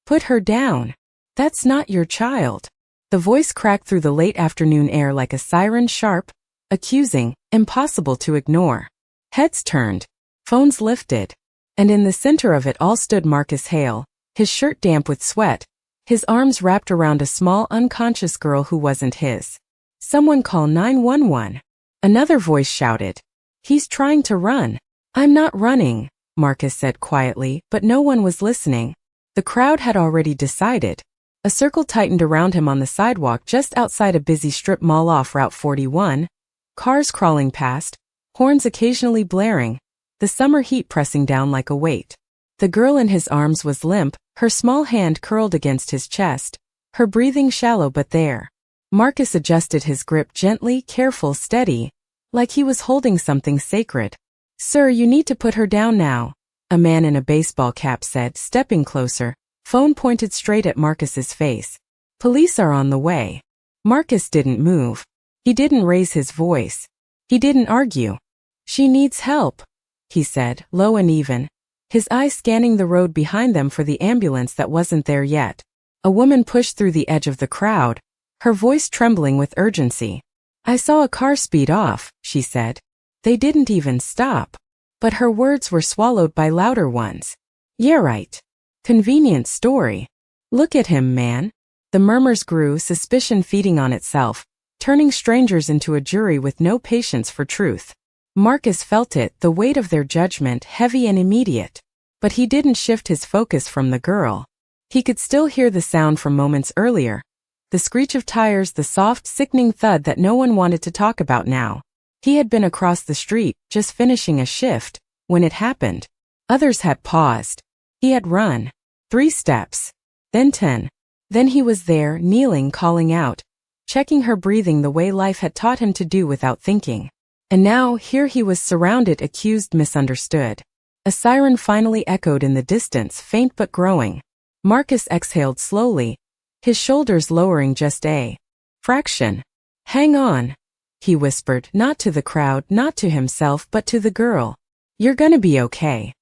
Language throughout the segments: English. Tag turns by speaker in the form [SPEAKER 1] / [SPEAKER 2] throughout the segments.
[SPEAKER 1] Put her down. That's not your child. The voice cracked through the late afternoon air like a siren, sharp, accusing, impossible to ignore. Heads turned. Phones lifted. And in the center of it all stood Marcus Hale, his shirt damp with sweat, his arms wrapped around a small unconscious girl who wasn't his. Someone call 911. Another voice shouted. He's trying to run. I'm not running, Marcus said quietly, but no one was listening. The crowd had already decided. A circle tightened around him on the sidewalk just outside a busy strip mall off Route 41, cars crawling past, horns occasionally blaring, the summer heat pressing down like a weight. The girl in his arms was limp, her small hand curled against his chest, her breathing shallow but there. Marcus adjusted his grip gently, careful, steady, like he was holding something sacred. Sir, you need to put her down now, a man in a baseball cap said, stepping closer, phone pointed straight at Marcus's face. Police are on the way. Marcus didn't move. He didn't raise his voice. He didn't argue. She needs help, he said, low and even, his eyes scanning the road behind them for the ambulance that wasn't there yet. A woman pushed through the edge of the crowd, her voice trembling with urgency. I saw a car speed off, she said. They didn't even stop. But her words were swallowed by louder ones. Yeah, right. Convenient story. Look at him, man. The murmurs grew, suspicion feeding on itself, turning strangers into a jury with no patience for truth. Marcus felt it, the weight of their judgment, heavy and immediate. But he didn't shift his focus from the girl. He could still hear the sound from moments earlier. The screech of tires, the soft, sickening thud that no one wanted to talk about now. He had been across the street, just finishing a shift, when it happened. Others had paused. He had run. 3 steps. Then 10. Then he was there, kneeling, calling out, checking her breathing the way life had taught him to do without thinking. And now, here he was surrounded, accused, misunderstood. A siren finally echoed in the distance, faint but growing. Marcus exhaled slowly, his shoulders lowering just a fraction. Hang on, he whispered, not to the crowd, not to himself, but to the girl. You're gonna be okay.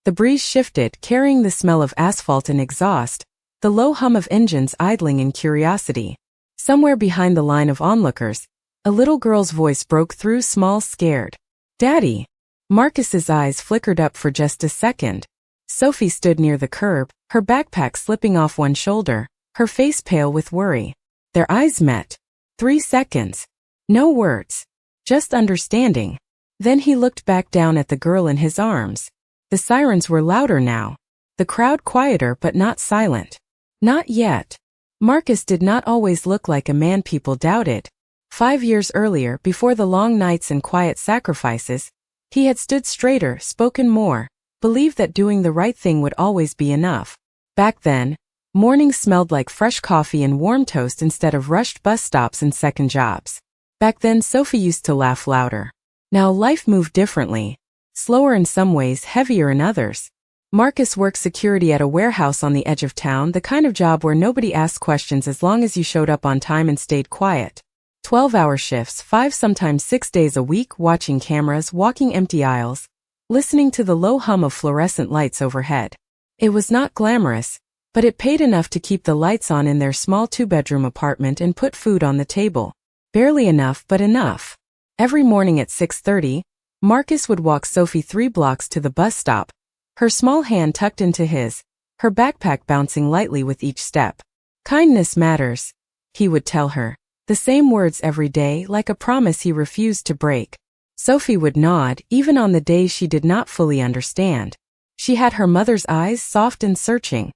[SPEAKER 1] The breeze shifted, carrying the smell of asphalt and exhaust, the low hum of engines idling in curiosity. Somewhere behind the line of onlookers, a little girl's voice broke through, small, scared. Daddy! Marcus's eyes flickered up for just a second. Sophie stood near the curb, her backpack slipping off one shoulder, her face pale with worry. Their eyes met. 3 seconds. No words. Just understanding. Then he looked back down at the girl in his arms. The sirens were louder now. The crowd quieter but not silent. Not yet. Marcus did not always look like a man people doubted. 5 years earlier, before the long nights and quiet sacrifices, he had stood straighter, spoken more, believed that doing the right thing would always be enough. Back then, mornings smelled like fresh coffee and warm toast instead of rushed bus stops and second jobs. Back then, Sophie used to laugh louder. Now life moved differently. Slower in some ways, heavier in others. Marcus worked security at a warehouse on the edge of town, the kind of job where nobody asked questions as long as you showed up on time and stayed quiet. 12-hour shifts, 5 sometimes 6 days a week, watching cameras, walking empty aisles, listening to the low hum of fluorescent lights overhead. It was not glamorous, but it paid enough to keep the lights on in their small 2-bedroom apartment and put food on the table. Barely enough, but enough. Every morning at 6:30, Marcus would walk Sophie 3 blocks to the bus stop, her small hand tucked into his, her backpack bouncing lightly with each step. Kindness matters, he would tell her. The same words every day, like a promise he refused to break. Sophie would nod, even on the days she did not fully understand. She had her mother's eyes, soft and searching,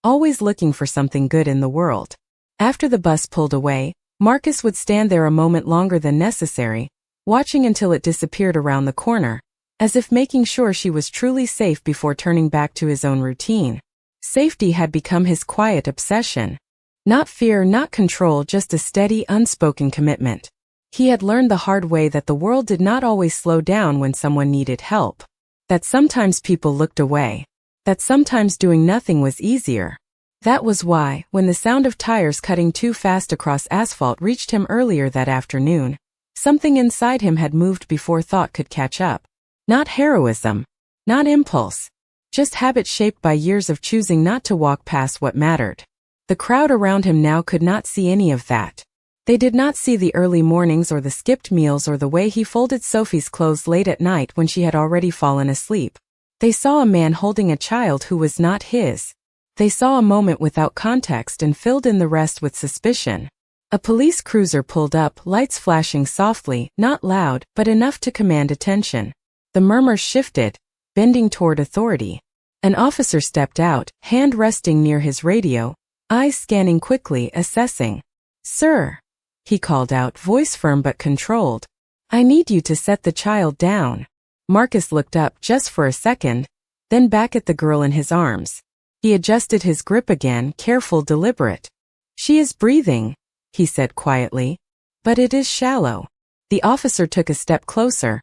[SPEAKER 1] always looking for something good in the world. After the bus pulled away, Marcus would stand there a moment longer than necessary, watching until it disappeared around the corner, as if making sure she was truly safe before turning back to his own routine. Safety had become his quiet obsession. Not fear, not control, just a steady, unspoken commitment. He had learned the hard way that the world did not always slow down when someone needed help. That sometimes people looked away. That sometimes doing nothing was easier. That was why, when the sound of tires cutting too fast across asphalt reached him earlier that afternoon, something inside him had moved before thought could catch up. Not heroism. Not impulse. just habit shaped by years of choosing not to walk past what mattered. The crowd around him now could not see any of that. They did not see the early mornings or the skipped meals or the way he folded Sophie's clothes late at night when she had already fallen asleep. They saw a man holding a child who was not his. They saw a moment without context and filled in the rest with suspicion. A police cruiser pulled up, lights flashing softly, not loud, but enough to command attention. The murmurs shifted, bending toward authority. An officer stepped out, hand resting near his radio, eyes scanning quickly, assessing. "Sir," he called out, voice firm but controlled. "I need you to set the child down." Marcus looked up just for a second, then back at the girl in his arms. He adjusted his grip again, careful, deliberate. "She is breathing," he said quietly, "but it is shallow." The officer took a step closer,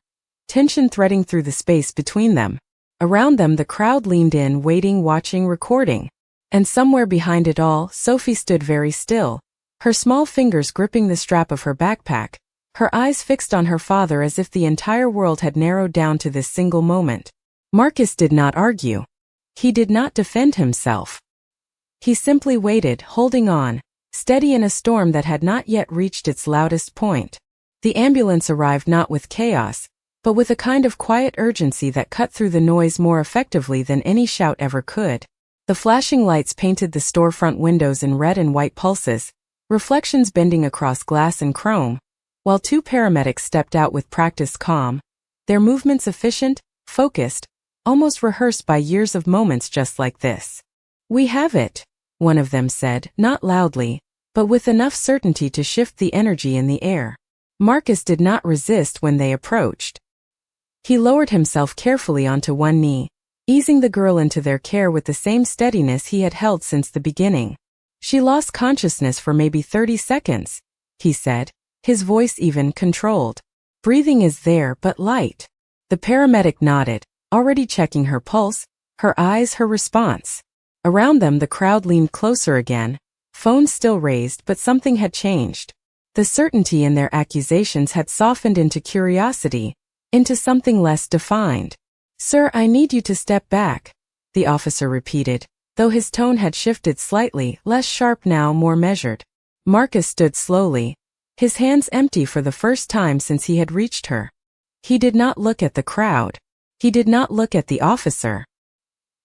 [SPEAKER 1] tension threading through the space between them. Around them the crowd leaned in, waiting, watching, recording. And somewhere behind it all, Sophie stood very still, her small fingers gripping the strap of her backpack, her eyes fixed on her father as if the entire world had narrowed down to this single moment. Marcus did not argue. He did not defend himself. He simply waited, holding on, steady in a storm that had not yet reached its loudest point. The ambulance arrived not with chaos, but with a kind of quiet urgency that cut through the noise more effectively than any shout ever could. The flashing lights painted the storefront windows in red and white pulses, reflections bending across glass and chrome, while two paramedics stepped out with practiced calm, their movements efficient, focused, almost rehearsed by years of moments just like this. "We have it," one of them said, not loudly, but with enough certainty to shift the energy in the air. Marcus did not resist when they approached. He lowered himself carefully onto one knee, easing the girl into their care with the same steadiness he had held since the beginning. "She lost consciousness for maybe 30 seconds, he said, his voice even, controlled. "Breathing is there, but light." The paramedic nodded, already checking her pulse, her eyes, her response. Around them the crowd leaned closer again, phones still raised, but something had changed. The certainty in their accusations had softened into curiosity, into something less defined. "Sir, I need you to step back," the officer repeated, though his tone had shifted slightly, less sharp now, more measured. Marcus stood slowly, his hands empty for the first time since he had reached her. He did not look at the crowd. He did not look at the officer.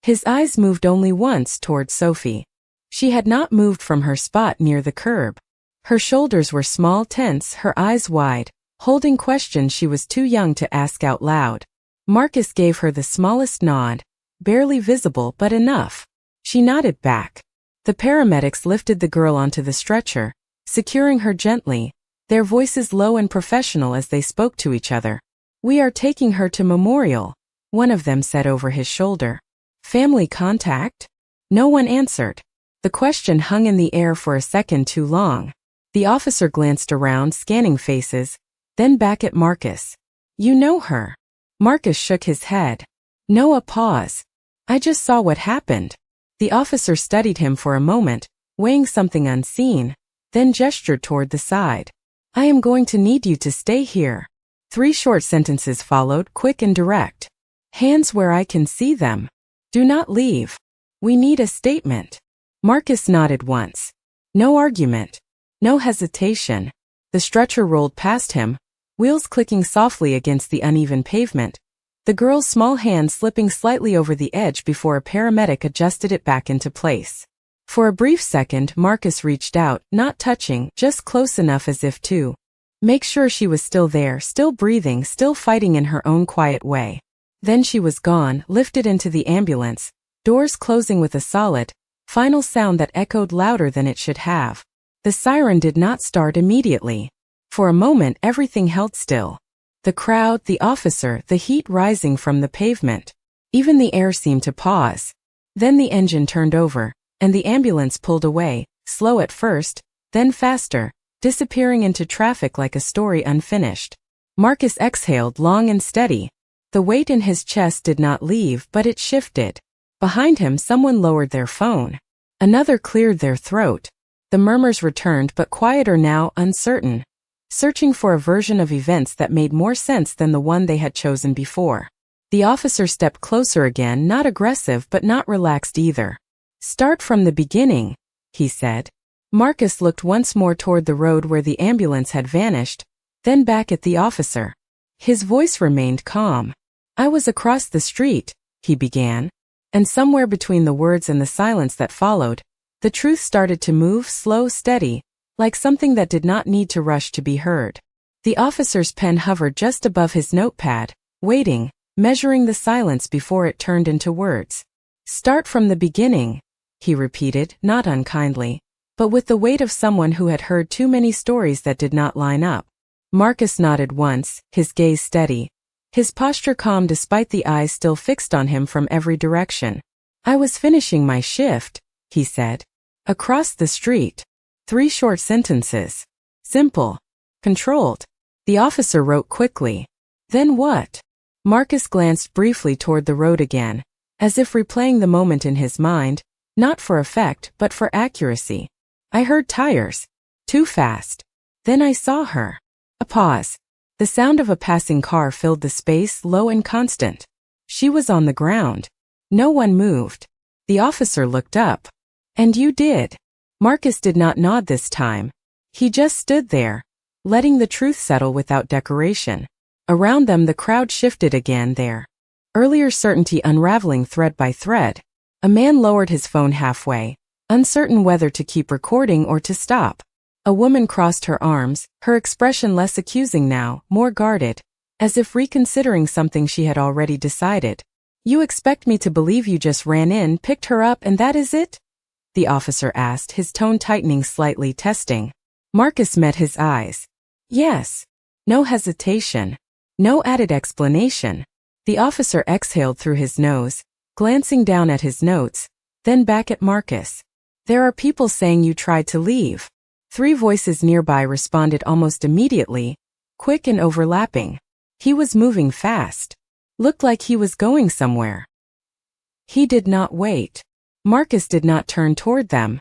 [SPEAKER 1] His eyes moved only once toward Sophie. She had not moved from her spot near the curb. Her shoulders were small, tense, her eyes wide, holding questions she was too young to ask out loud. Marcus gave her the smallest nod, barely visible but enough. She nodded back. The paramedics lifted the girl onto the stretcher, securing her gently, their voices low and professional as they spoke to each other. "We are taking her to Memorial," one of them said over his shoulder. "Family contact?" No one answered. The question hung in the air for a second too long. The officer glanced around, scanning faces, then back at Marcus. "You know her?" Marcus shook his head. No, a pause. "I just saw what happened." The officer studied him for a moment, weighing something unseen, then gestured toward the side. "I am going to need you to stay here." 3 short sentences followed, quick and direct. "Hands where I can see them. Do not leave. We need a statement." Marcus nodded once. No argument. No hesitation. The stretcher rolled past him, wheels clicking softly against the uneven pavement, the girl's small hand slipping slightly over the edge before a paramedic adjusted it back into place. For a brief second, Marcus reached out, not touching, just close enough as if to make sure she was still there, still breathing, still fighting in her own quiet way. Then she was gone, lifted into the ambulance, doors closing with a solid, final sound that echoed louder than it should have. The siren did not start immediately. For a moment everything held still. The crowd, the officer, the heat rising from the pavement. Even the air seemed to pause. Then the engine turned over, and the ambulance pulled away, slow at first, then faster, disappearing into traffic like a story unfinished. Marcus exhaled long and steady. The weight in his chest did not leave, but it shifted. Behind him someone lowered their phone. Another cleared their throat. The murmurs returned, but quieter now, uncertain, searching for a version of events that made more sense than the one they had chosen before. The officer stepped closer again, not aggressive but not relaxed either. "Start from the beginning," he said. Marcus looked once more toward the road where the ambulance had vanished, then back at the officer. His voice remained calm. "I was across the street," he began. And somewhere between the words and the silence that followed, the truth started to move, slow, steady, like something that did not need to rush to be heard. The officer's pen hovered just above his notepad, waiting, measuring the silence before it turned into words. "Start from the beginning," he repeated, not unkindly, but with the weight of someone who had heard too many stories that did not line up. Marcus nodded once, his gaze steady, his posture calm despite the eyes still fixed on him from every direction. "I was finishing my shift," he said. "Across the street." 3 short sentences. Simple. Controlled. The officer wrote quickly. "Then what?" Marcus glanced briefly toward the road again, as if replaying the moment in his mind, not for effect but for accuracy. "I heard tires. Too fast. Then I saw her." A pause. The sound of a passing car filled the space, low and constant. She was on the ground. No one moved. The officer looked up. "And you did?" Marcus did not nod this time. He just stood there, letting the truth settle without decoration. Around them the crowd shifted again, their earlier certainty unraveling thread by thread. A man lowered his phone halfway, uncertain whether to keep recording or to stop. A woman crossed her arms, her expression less accusing now, more guarded, as if reconsidering something she had already decided. "You expect me to believe you just ran in, picked her up, and that is it?" the officer asked, his tone tightening slightly, testing. Marcus met his eyes. "Yes." No hesitation. No added explanation. The officer exhaled through his nose, glancing down at his notes, then back at Marcus. "There are people saying you tried to leave." 3 voices nearby responded almost immediately, quick and overlapping. "He was moving fast. Looked like he was going somewhere." He did not wait. Marcus did not turn toward them.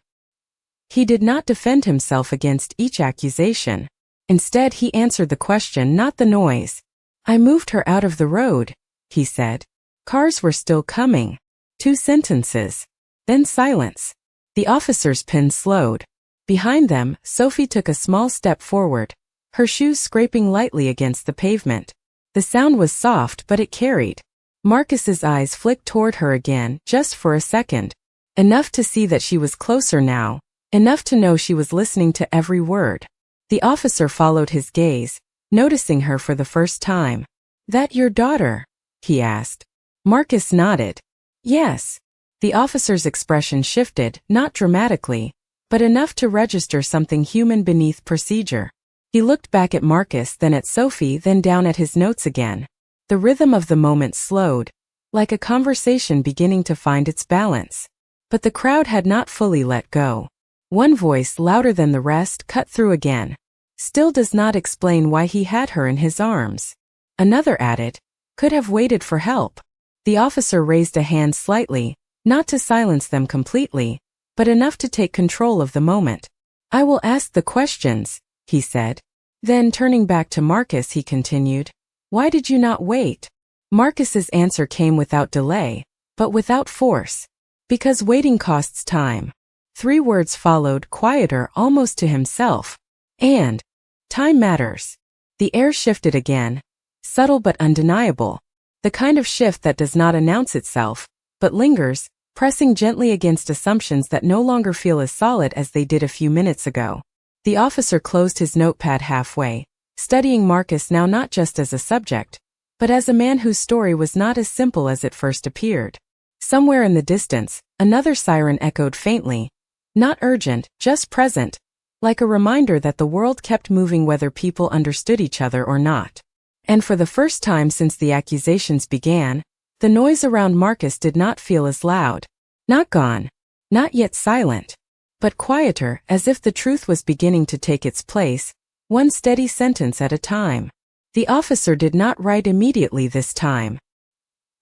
[SPEAKER 1] He did not defend himself against each accusation. Instead, he answered the question, not the noise. "I moved her out of the road," he said. "Cars were still coming." 2 sentences. Then silence. The officer's pen slowed. Behind them, Sophie took a small step forward, her shoes scraping lightly against the pavement. The sound was soft, but it carried. Marcus's eyes flicked toward her again, just for a second. Enough to see that she was closer now, enough to know she was listening to every word. The officer followed his gaze, noticing her for the first time. "That your daughter?" he asked. Marcus nodded. "Yes." The officer's expression shifted, not dramatically, but enough to register something human beneath procedure. He looked back at Marcus, then at Sophie, then down at his notes again. The rhythm of the moment slowed, like a conversation beginning to find its balance. But the crowd had not fully let go. One voice, louder than the rest, cut through again. "Still does not explain why he had her in his arms." Another added, "Could have waited for help." The officer raised a hand slightly, not to silence them completely, but enough to take control of the moment. "I will ask the questions," he said. Then, turning back to Marcus, he continued, "Why did you not wait?" Marcus's answer came without delay, but without force. "Because waiting costs time." 3 words followed, quieter, almost to himself. "And time matters." The air shifted again, subtle but undeniable. The kind of shift that does not announce itself, but lingers, pressing gently against assumptions that no longer feel as solid as they did a few minutes ago. The officer closed his notepad halfway, studying Marcus now not just as a subject, but as a man whose story was not as simple as it first appeared. Somewhere in the distance, another siren echoed faintly, not urgent, just present, like a reminder that the world kept moving whether people understood each other or not. And for the first time since the accusations began, the noise around Marcus did not feel as loud. Not gone. Not yet silent. But quieter, as if the truth was beginning to take its place, one steady sentence at a time. The officer did not write immediately this time.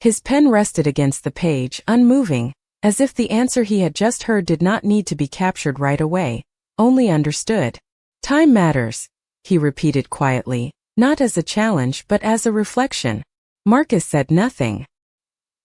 [SPEAKER 1] His pen rested against the page, unmoving, as if the answer he had just heard did not need to be captured right away, only understood. "Time matters," he repeated quietly, not as a challenge but as a reflection. Marcus said nothing.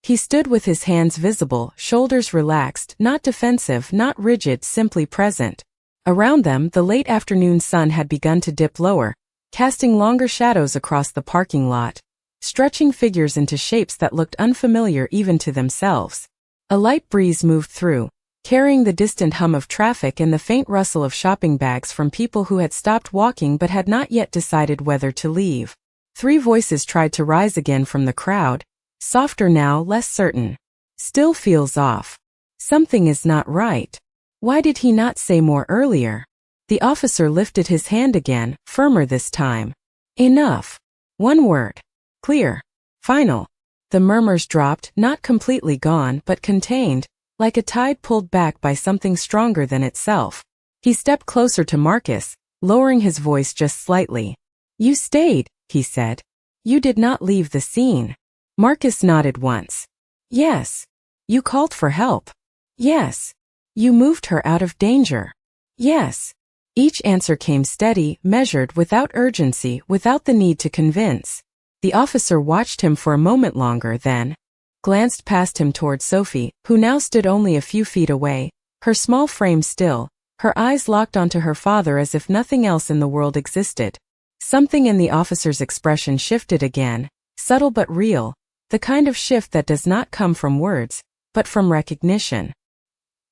[SPEAKER 1] He stood with his hands visible, shoulders relaxed, not defensive, not rigid, simply present. Around them, the late afternoon sun had begun to dip lower, casting longer shadows across the parking lot, stretching figures into shapes that looked unfamiliar even to themselves. A light breeze moved through, carrying the distant hum of traffic and the faint rustle of shopping bags from people who had stopped walking but had not yet decided whether to leave. 3 voices tried to rise again from the crowd, softer now, less certain. Still feels off. Something is not right. Why did he not say more earlier? The officer lifted his hand again, firmer this time. Enough. 1 word. Clear. Final. The murmurs dropped, not completely gone, but contained, like a tide pulled back by something stronger than itself. He stepped closer to Marcus, lowering his voice just slightly. You stayed, he said. You did not leave the scene. Marcus nodded once. Yes. You called for help. Yes. You moved her out of danger. Yes. Each answer came steady, measured, without urgency, without the need to convince. The officer watched him for a moment longer, then glanced past him toward Sophie, who now stood only a few feet away, her small frame still, her eyes locked onto her father as if nothing else in the world existed. Something in the officer's expression shifted again, subtle but real, the kind of shift that does not come from words, but from recognition.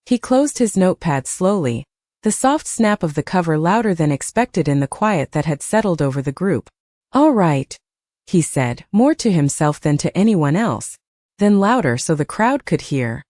[SPEAKER 1] He closed his notepad slowly, the soft snap of the cover louder than expected in the quiet that had settled over the group. All right, he said, more to himself than to anyone else. Then louder so the crowd could hear.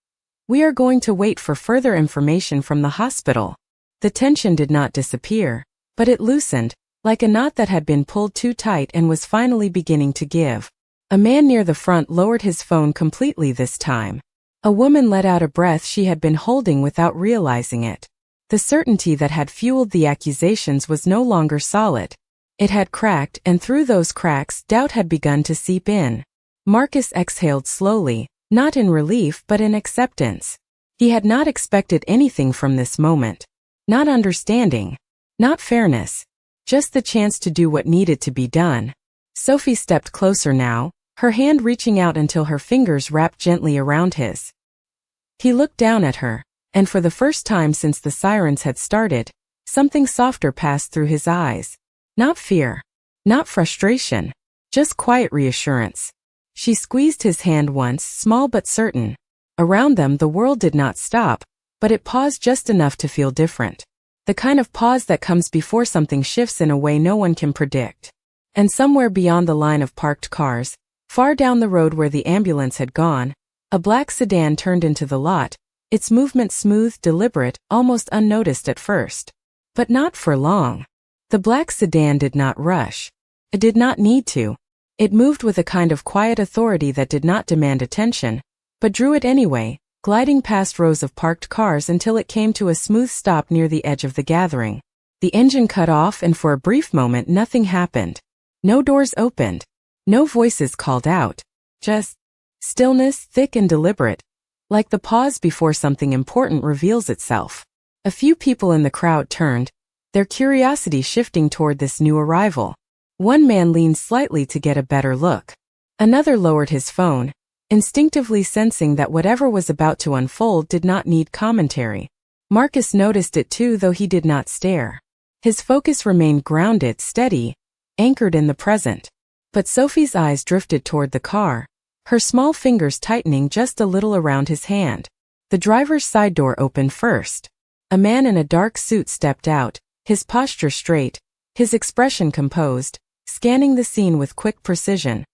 [SPEAKER 1] We are going to wait for further information from the hospital. The tension did not disappear, but it loosened, like a knot that had been pulled too tight and was finally beginning to give. A man near the front lowered his phone completely this time. A woman let out a breath she had been holding without realizing it. The certainty that had fueled the accusations was no longer solid. It had cracked, and through those cracks, doubt had begun to seep in. Marcus exhaled slowly, not in relief but in acceptance. He had not expected anything from this moment. Not understanding. Not fairness. Just the chance to do what needed to be done. Sophie stepped closer now, her hand reaching out until her fingers wrapped gently around his. He looked down at her, and for the first time since the sirens had started, something softer passed through his eyes. Not fear. Not frustration. Just quiet reassurance. She squeezed his hand once, small but certain. Around them the world did not stop, but it paused just enough to feel different. The kind of pause that comes before something shifts in a way no one can predict. And somewhere beyond the line of parked cars, far down the road where the ambulance had gone, a black sedan turned into the lot, its movement smooth, deliberate, almost unnoticed at first. But not for long. The black sedan did not rush. It did not need to. It moved with a kind of quiet authority that did not demand attention, but drew it anyway, gliding past rows of parked cars until it came to a smooth stop near the edge of the gathering. The engine cut off, and for a brief moment nothing happened. No doors opened. No voices called out. Just stillness, thick and deliberate, like the pause before something important reveals itself. A few people in the crowd turned, their curiosity shifting toward this new arrival. One man leaned slightly to get a better look. Another lowered his phone, instinctively sensing that whatever was about to unfold did not need commentary. Marcus noticed it too, though he did not stare. His focus remained grounded, steady, anchored in the present. But Sophie's eyes drifted toward the car, her small fingers tightening just a little around his hand. The driver's side door opened first. A man in a dark suit stepped out, his posture straight, his expression composed, scanning the scene with quick precision.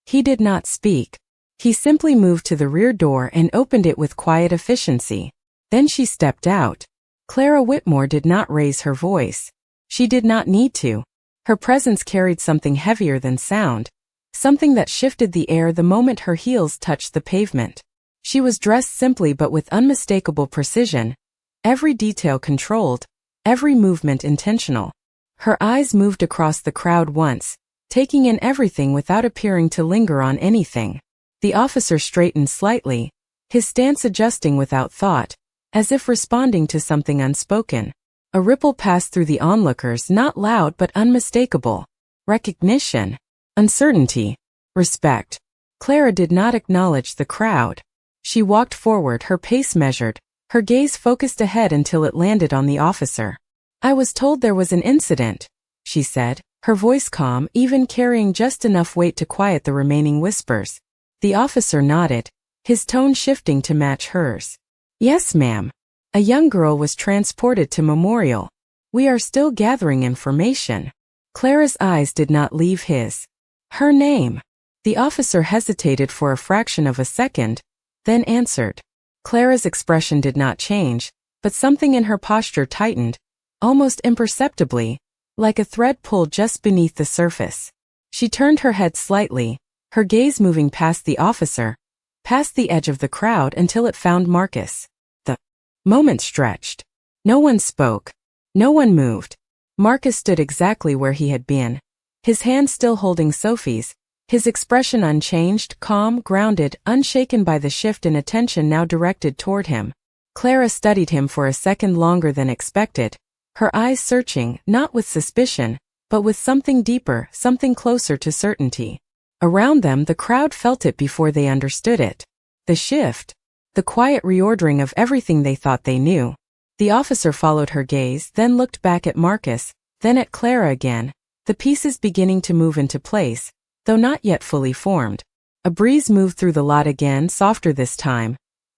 [SPEAKER 1] He did not speak. He simply moved to the rear door and opened it with quiet efficiency. Then she stepped out. Clara Whitmore did not raise her voice. She did not need to. Her presence carried something heavier than sound, something that shifted the air the moment her heels touched the pavement. She was dressed simply but with unmistakable precision, every detail controlled, every movement intentional. Her eyes moved across the crowd once, taking in everything without appearing to linger on anything. The officer straightened slightly, his stance adjusting without thought, as if responding to something unspoken. A ripple passed through the onlookers, not loud but unmistakable. Recognition. Uncertainty. Respect. Clara did not acknowledge the crowd. She walked forward, her pace measured, her gaze focused ahead until it landed on the officer. "I was told there was an incident," she said, her voice calm, even carrying just enough weight to quiet the remaining whispers. The officer nodded, his tone shifting to match hers. "Yes, ma'am. A young girl was transported to Memorial. We are still gathering information." Clara's eyes did not leave his. "Her name?" The officer hesitated for a fraction of a second, then answered. Clara's expression did not change, but something in her posture tightened, almost imperceptibly, like a thread pulled just beneath the surface. She turned her head slightly, her gaze moving past the officer, past the edge of the crowd until it found Marcus. The moment stretched. No one spoke. No one moved. Marcus stood exactly where he had been, his hand still holding Sophie's, his expression unchanged, calm, grounded, unshaken by the shift in attention now directed toward him. Clara studied him for a second longer than expected, her eyes searching, not with suspicion, but with something deeper, something closer to certainty. Around them, the crowd felt it before they understood it. The shift. The quiet reordering of everything they thought they knew. The officer followed her gaze, then looked back at Marcus, then at Clara again, the pieces beginning to move into place, though not yet fully formed. A breeze moved through the lot again, softer this time,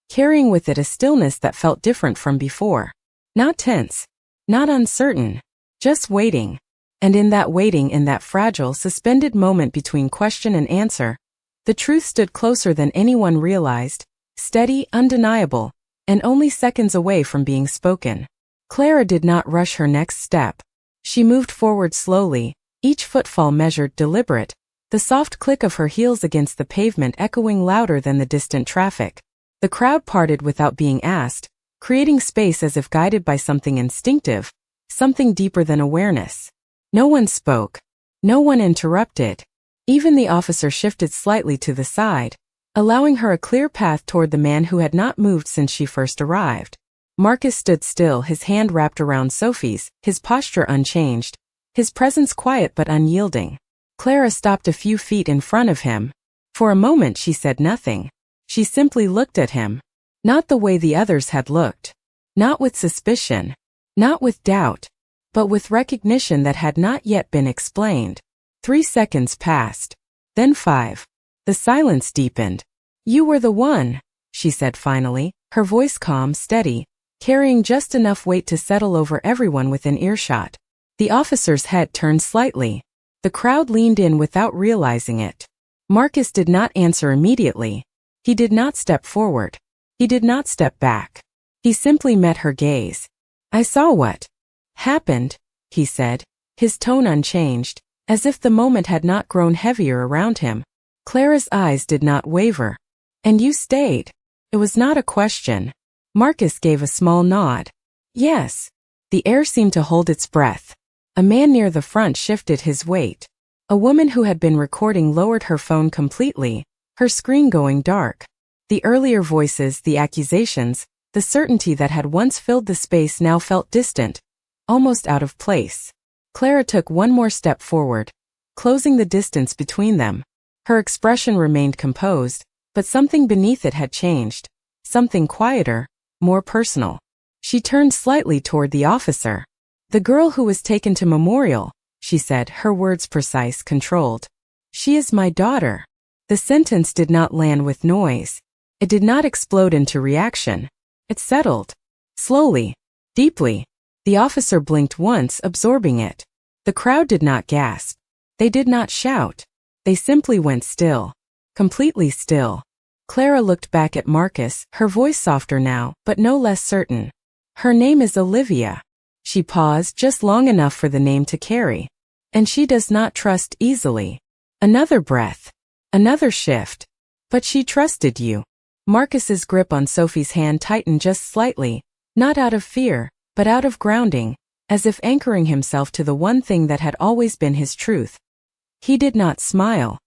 [SPEAKER 1] carrying with it a stillness that felt different from before. Not tense. Not uncertain, just waiting. And in that waiting, in that fragile, suspended moment between question and answer, the truth stood closer than anyone realized, steady, undeniable, and only seconds away from being spoken. Clara did not rush her next step. She moved forward slowly, each footfall measured, deliberate, the soft click of her heels against the pavement echoing louder than the distant traffic. The crowd parted without being asked, creating space as if guided by something instinctive, something deeper than awareness. No one spoke. No one interrupted. Even the officer shifted slightly to the side, allowing her a clear path toward the man who had not moved since she first arrived. Marcus stood still, his hand wrapped around Sophie's, his posture unchanged, his presence quiet but unyielding. Clara stopped a few feet in front of him. For a moment she said nothing. She simply looked at him. Not the way the others had looked. Not with suspicion. Not with doubt. But with recognition that had not yet been explained. 3 seconds passed. Then 5. The silence deepened. "You were the one," she said finally, her voice calm, steady, carrying just enough weight to settle over everyone within earshot. The officer's head turned slightly. The crowd leaned in without realizing it. Marcus did not answer immediately. He did not step forward. He did not step back. He simply met her gaze. "I saw what happened," he said, his tone unchanged, as if the moment had not grown heavier around him. Clara's eyes did not waver. "And you stayed?" It was not a question. Marcus gave a small nod. "Yes." The air seemed to hold its breath. A man near the front shifted his weight. A woman who had been recording lowered her phone completely, her screen going dark. The earlier voices, the accusations, the certainty that had once filled the space now felt distant, almost out of place. Clara took one more step forward, closing the distance between them. Her expression remained composed, but something beneath it had changed, something quieter, more personal. She turned slightly toward the officer. "The girl who was taken to Memorial," she said, her words precise, controlled. "She is my daughter." The sentence did not land with noise. It did not explode into reaction. It settled. Slowly. Deeply. The officer blinked once, absorbing it. The crowd did not gasp. They did not shout. They simply went still. Completely still. Clara looked back at Marcus, her voice softer now, but no less certain. "Her name is Olivia." She paused just long enough for the name to carry. "And she does not trust easily." Another breath. Another shift. "But she trusted you." Marcus's grip on Sophie's hand tightened just slightly, not out of fear, but out of grounding, as if anchoring himself to the one thing that had always been his truth. He did not smile.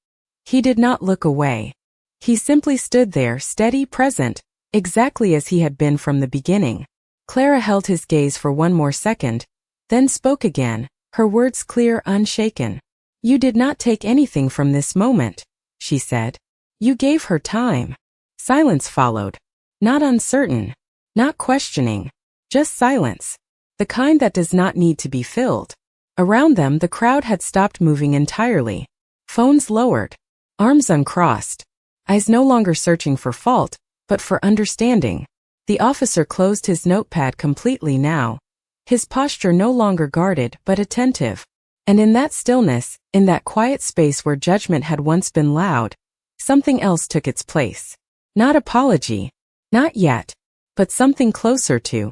[SPEAKER 1] He did not look away. He simply stood there, steady, present, exactly as he had been from the beginning. Clara held his gaze for one more second, then spoke again, her words clear, unshaken. "You did not take anything from this moment," she said. You gave her time. Silence followed. Not uncertain. Not questioning. Just silence. The kind that does not need to be filled. Around them the crowd had stopped moving entirely. Phones lowered. Arms uncrossed. Eyes no longer searching for fault, but for understanding. The officer closed his notepad completely now. His posture no longer guarded but attentive. And in that stillness, in that quiet space where judgment had once been loud, something else took its place. Not apology. Not yet. But something closer to.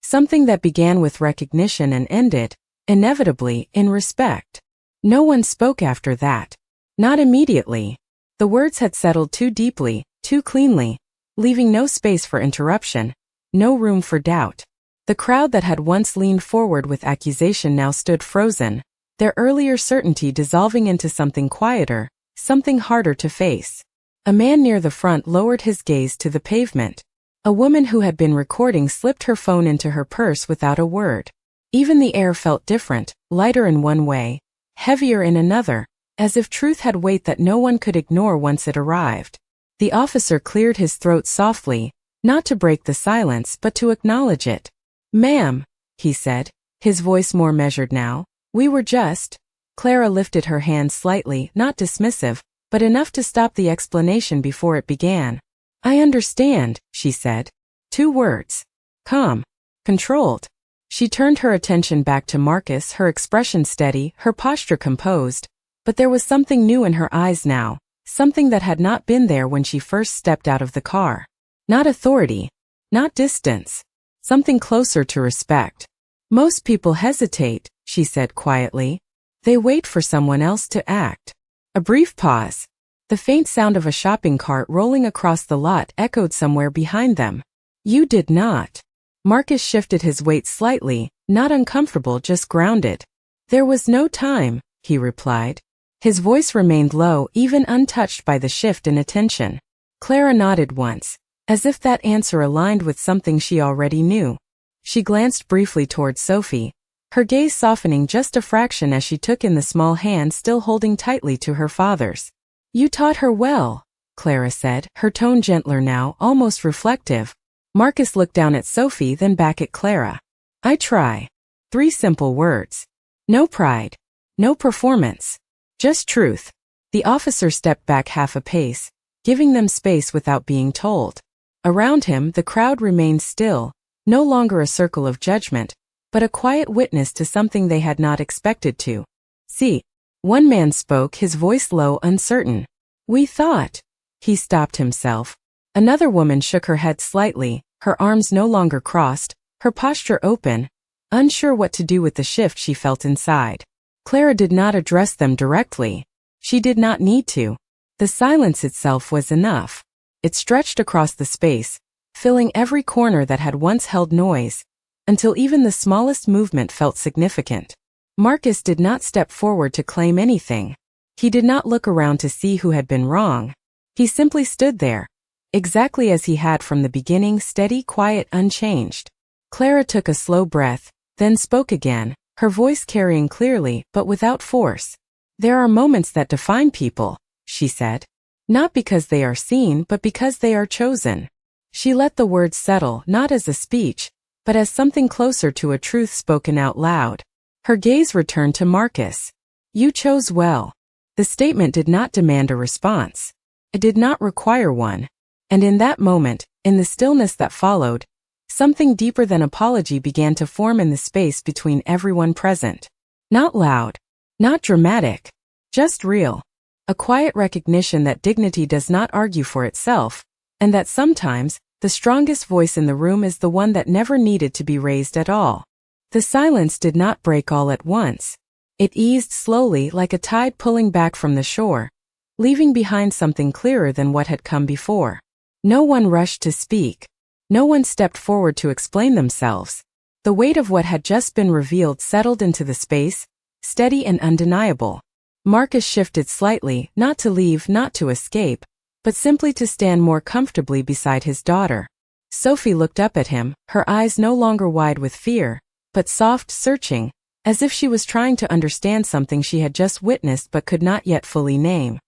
[SPEAKER 1] Something that began with recognition and ended, inevitably, in respect. No one spoke after that. Not immediately. The words had settled too deeply, too cleanly, leaving no space for interruption, no room for doubt. The crowd that had once leaned forward with accusation now stood frozen, their earlier certainty dissolving into something quieter, something harder to face. A man near the front lowered his gaze to the pavement. A woman who had been recording slipped her phone into her purse without a word. Even the air felt different, lighter in one way, heavier in another, as if truth had weight that no one could ignore once it arrived. The officer cleared his throat softly, not to break the silence but to acknowledge it. "Ma'am," he said, his voice more measured now, "we were just—" Clara lifted her hand slightly, not dismissive, but enough to stop the explanation before it began. "I understand," she said. 2 words. Calm. Controlled. She turned her attention back to Marcus, her expression steady, her posture composed, but there was something new in her eyes now, something that had not been there when she first stepped out of the car. Not authority. Not distance. Something closer to respect. "Most people hesitate," she said quietly. "They wait for someone else to act." A brief pause. The faint sound of a shopping cart rolling across the lot echoed somewhere behind them. "You did not." Marcus shifted his weight slightly, not uncomfortable, just grounded. "There was no time," he replied. His voice remained low, even untouched by the shift in attention. Clara nodded once, as if that answer aligned with something she already knew. She glanced briefly toward Sophie, her gaze softening just a fraction as she took in the small hand still holding tightly to her father's. "You taught her well," Clara said, her tone gentler now, almost reflective. Marcus looked down at Sophie, then back at Clara. "I try." 3 simple words. No pride. No performance. Just truth. The officer stepped back half a pace, giving them space without being told. Around him, the crowd remained still, no longer a circle of judgment, but a quiet witness to something they had not expected to see. One man spoke, his voice low, uncertain. "We thought—" He stopped himself. Another woman shook her head slightly, her arms no longer crossed, her posture open, unsure what to do with the shift she felt inside. Clara did not address them directly. She did not need to. The silence itself was enough. It stretched across the space, filling every corner that had once held noise, until even the smallest movement felt significant. Marcus did not step forward to claim anything. He did not look around to see who had been wrong. He simply stood there, exactly as he had from the beginning, steady, quiet, unchanged. Clara took a slow breath, then spoke again, her voice carrying clearly but without force. "There are moments that define people," she said. "Not because they are seen, but because they are chosen." She let the words settle, not as a speech, but as something closer to a truth spoken out loud. Her gaze returned to Marcus. "You chose well." The statement did not demand a response. It did not require one. And in that moment, in the stillness that followed, something deeper than apology began to form in the space between everyone present. Not loud, not dramatic, just real. A quiet recognition that dignity does not argue for itself, and that sometimes, the strongest voice in the room is the one that never needed to be raised at all. The silence did not break all at once. It eased slowly like a tide pulling back from the shore, leaving behind something clearer than what had come before. No one rushed to speak. No one stepped forward to explain themselves. The weight of what had just been revealed settled into the space, steady and undeniable. Marcus shifted slightly, not to leave, not to escape, but simply to stand more comfortably beside his daughter. Sophie looked up at him, her eyes no longer wide with fear, but soft, searching, as if she was trying to understand something she had just witnessed but could not yet fully name.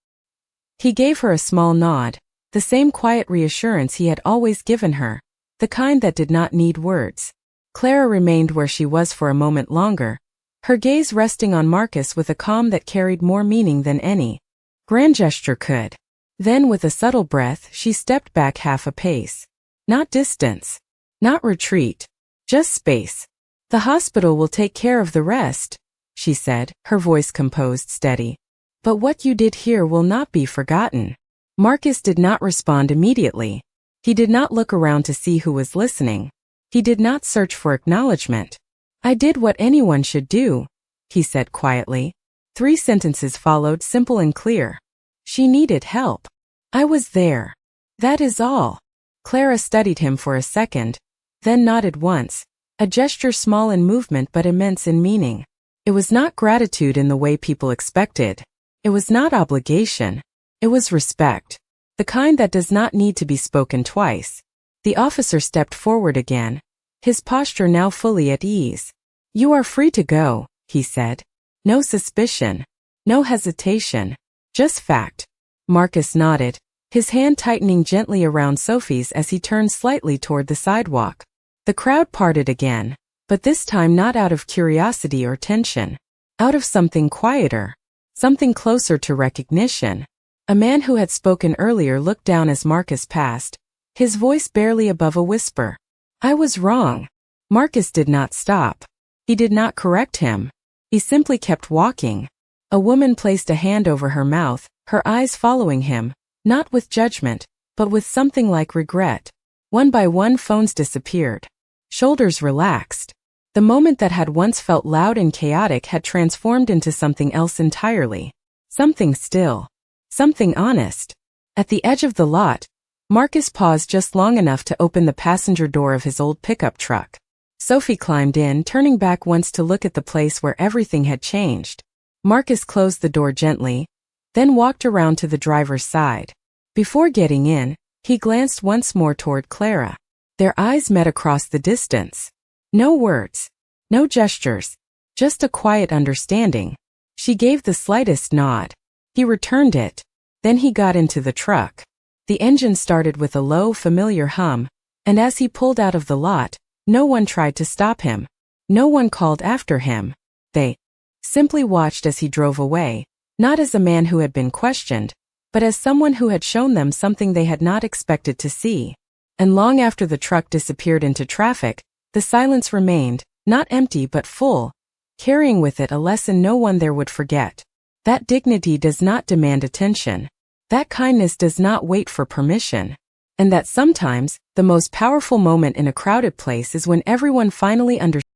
[SPEAKER 1] He gave her a small nod, the same quiet reassurance he had always given her, the kind that did not need words. Clara remained where she was for a moment longer, her gaze resting on Marcus with a calm that carried more meaning than any grand gesture could. Then with a subtle breath she stepped back half a pace. Not distance. Not retreat. Just space. "The hospital will take care of the rest," she said, her voice composed, steady. "But what you did here will not be forgotten." Marcus did not respond immediately. He did not look around to see who was listening. He did not search for acknowledgement. "I did what anyone should do," he said quietly. 3 sentences followed, simple and clear. "She needed help. I was there. That is all." Clara studied him for a second, then nodded once, a gesture small in movement but immense in meaning. It was not gratitude in the way people expected. It was not obligation. It was respect. The kind that does not need to be spoken twice. The officer stepped forward again, his posture now fully at ease. "You are free to go," he said. "No suspicion. No hesitation. Just fact." Marcus nodded, his hand tightening gently around Sophie's as he turned slightly toward the sidewalk. The crowd parted again, but this time not out of curiosity or tension. Out of something quieter. Something closer to recognition. A man who had spoken earlier looked down as Marcus passed, his voice barely above a whisper. "I was wrong." Marcus did not stop. He did not correct him. He simply kept walking. A woman placed a hand over her mouth, her eyes following him, not with judgment, but with something like regret. One by one phones disappeared. Shoulders relaxed. The moment that had once felt loud and chaotic had transformed into something else entirely. Something still. Something honest. At the edge of the lot, Marcus paused just long enough to open the passenger door of his old pickup truck. Sophie climbed in, turning back once to look at the place where everything had changed. Marcus closed the door gently, then walked around to the driver's side. Before getting in, he glanced once more toward Clara. Their eyes met across the distance. No words. No gestures. Just a quiet understanding. She gave the slightest nod. He returned it. Then he got into the truck. The engine started with a low, familiar hum, and as he pulled out of the lot, no one tried to stop him. No one called after him. They simply watched as he drove away, not as a man who had been questioned, but as someone who had shown them something they had not expected to see. And long after the truck disappeared into traffic, the silence remained, not empty but full, carrying with it a lesson no one there would forget. That dignity does not demand attention. That kindness does not wait for permission. And that sometimes, the most powerful moment in a crowded place is when everyone finally understands